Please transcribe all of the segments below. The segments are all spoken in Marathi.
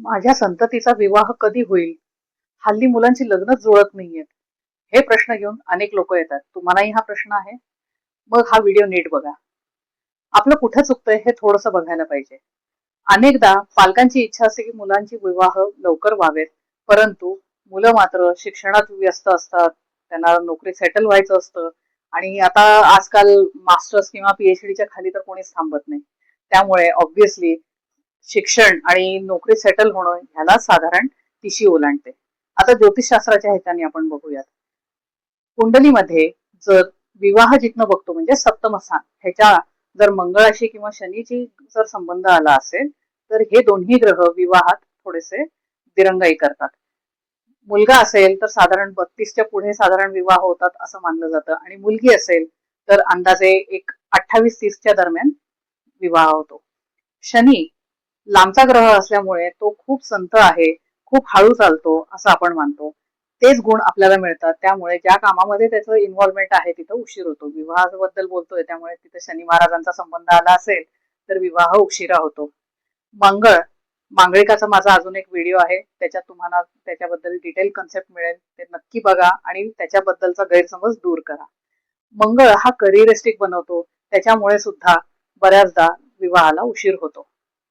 माझ्या संततीचा विवाह कधी होईल? हल्ली मुलांची लग्नच जुळत नाहीयेत. हे प्रश्न घेऊन अनेक लोक येतात. तुम्हालाही हा प्रश्न आहे? मग हा व्हिडिओ नीट बघा. आपलं कुठं चुकतंय हे थोडंसं बघायला पाहिजे. अनेकदा पालकांची इच्छा असते की मुलांची विवाह लवकर व्हावेत, परंतु मुलं मात्र शिक्षणात व्यस्त असतात, त्यांना नोकरी सेटल व्हायचं असतं आणि आता आजकाल मास्टर्स किंवा पीएचडीच्या खाली तर कोणीच थांबत नाही. त्यामुळे ऑब्व्हियसली शिक्षण आणि नोकरी सेटल होणं ह्याला साधारण तिशी ओलांडते. आता ज्योतिषशास्त्राच्या ह्याच्याने आपण बघूयात. कुंडलीमध्ये जर विवाह जिथनं बघतो म्हणजे सप्तमस्थान ह्याच्या जर मंगळाशी किंवा शनीची जर संबंध आला असेल तर हे दोन्ही ग्रह विवाहात थोडेसे दिरंगाई करतात. मुलगा असेल तर साधारण 32च्या पुढे साधारण विवाह होतात असं मानलं जातं आणि मुलगी असेल तर अंदाजे एक 28-30च्या दरम्यान विवाह होतो. शनी लांबचा ग्रह असल्यामुळे तो खूप संत आहे, खूप हळू चालतो असं आपण मानतो. तेच गुण आपल्याला मिळतात, त्यामुळे ज्या कामामध्ये त्याचं इन्व्हॉल्वमेंट आहे तिथं उशीर होतो. विवाहाबद्दल बोलतोय त्यामुळे तिथे शनी महाराजांचा संबंध आला असेल तर विवाह उशिरा होतो. मंगळ, मांगलिकाचा माझा अजून एक व्हिडिओ आहे, त्याच्यात तुम्हाला त्याच्याबद्दल डिटेल कन्सेप्ट मिळेल, ते नक्की बघा आणि त्याच्याबद्दलचा गैरसमज दूर करा. मंगळ हा करिअरिस्टिक बनवतो, त्याच्यामुळे सुद्धा बऱ्याचदा विवाहाला उशीर होतो.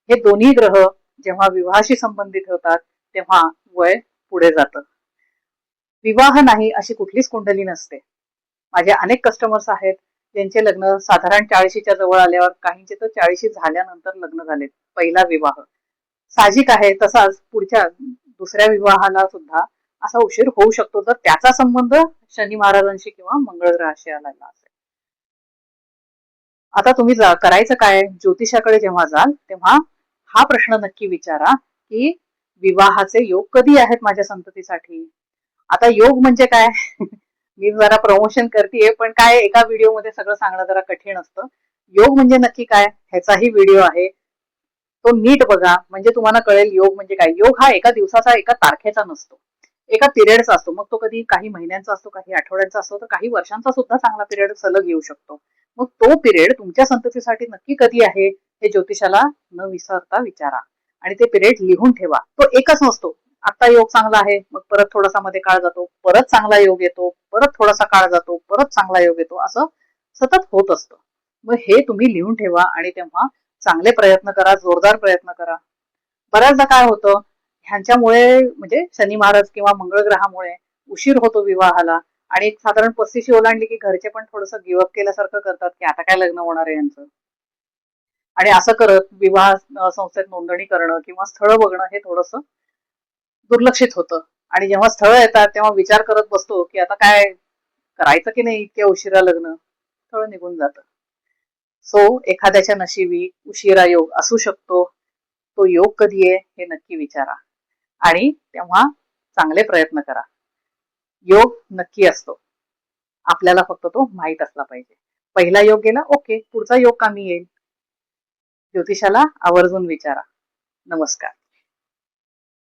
हे दोन्ही ग्रह जेव्हा विवाहाशी संबंधित होतात तेव्हा वय पुढे जातं. विवाह नाही अशी कुठलीच कुंडली नसते. माझे अनेक कस्टमर्स आहेत ज्यांचे लग्न साधारण 40च्या जवळ आल्यावर, काहींचे तर 40 झाल्यानंतर लग्न झालेत, पहिला विवाह. साहजिक आहे, तसाच पुढच्या दुसऱ्या विवाहाला सुद्धा असा उशीर होऊ शकतो जर त्याचा संबंध शनी महाराजांशी किंवा मंगळ ग्रहाशी आलेला असेल. आता तुम्ही करायचं काय, ज्योतिषाकडे जेव्हा जाल तेव्हा हा प्रश्न नक्की विचारा की विवाहाचे योग कधी आहेत माझ्या संततीसाठी. आता योग म्हणजे काय मी जरा प्रमोशन करतेय, पण काय एका व्हिडिओ मध्ये सगळं सांगणं जरा कठीण असतं. योग म्हणजे नक्की काय ह्याचाही व्हिडिओ आहे, तो नीट बघा म्हणजे तुम्हाला कळेल योग म्हणजे काय. योग हा एका दिवसाचा एका तारखेचा नसतो, एका पिरियडचा असतो. मग तो कधी काही महिन्यांचा असतो, काही आठवड्यांचा असतो, तर काही वर्षांचा सुद्धा चांगला पिरियड सलग येऊ शकतो. मग तो पिरियड तुमच्या संततीसाठी नक्की कधी आहे हे ज्योतिषाला न विसरता विचारा आणि ते पिरियड लिहून ठेवा. तो एकच नसतो, आता योग चांगला आहे मग परत थोडासा मध्ये काळ जातो, परत चांगला योग येतो, परत थोडासा काळ जातो, परत चांगला योग येतो, असं सतत होत असतं. मग हे तुम्ही लिहून ठेवा आणि तेव्हा चांगले प्रयत्न करा, जोरदार प्रयत्न करा. बऱ्याचदा काय होतं, ह्यांच्यामुळे म्हणजे शनी महाराज किंवा मंगळ ग्रहामुळे उशीर होतो विवाहाला आणि साधारण 35 ओलांडली की घरचे पण थोडस गिवअप केल्यासारखं करतात की आता काय लग्न होणार आहे यांचं. आणि असं करत विवाह संस्थेत नोंदणी करणं किंवा स्थळ बघणं हे थोडस दुर्लक्षित होतं. आणि जेव्हा स्थळ येतात तेव्हा विचार करत बसतो की आता काय करायचं की नाही, इतक्या उशिरा लग्न, स्थळ निघून जातं. सो एखाद्याच्या नशिबी उशिरा योग असू शकतो. तो योग कधी आहे हे नक्की विचारा आणि तेव्हा चांगले प्रयत्न करा. योग नक्की असतो, आपल्याला फक्त तो माहित असला पाहिजे. पहिला योग गेला, ओके, पुढचा योग कामी येईल. ज्योतिषाला आवर्जून विचारा. नमस्कार.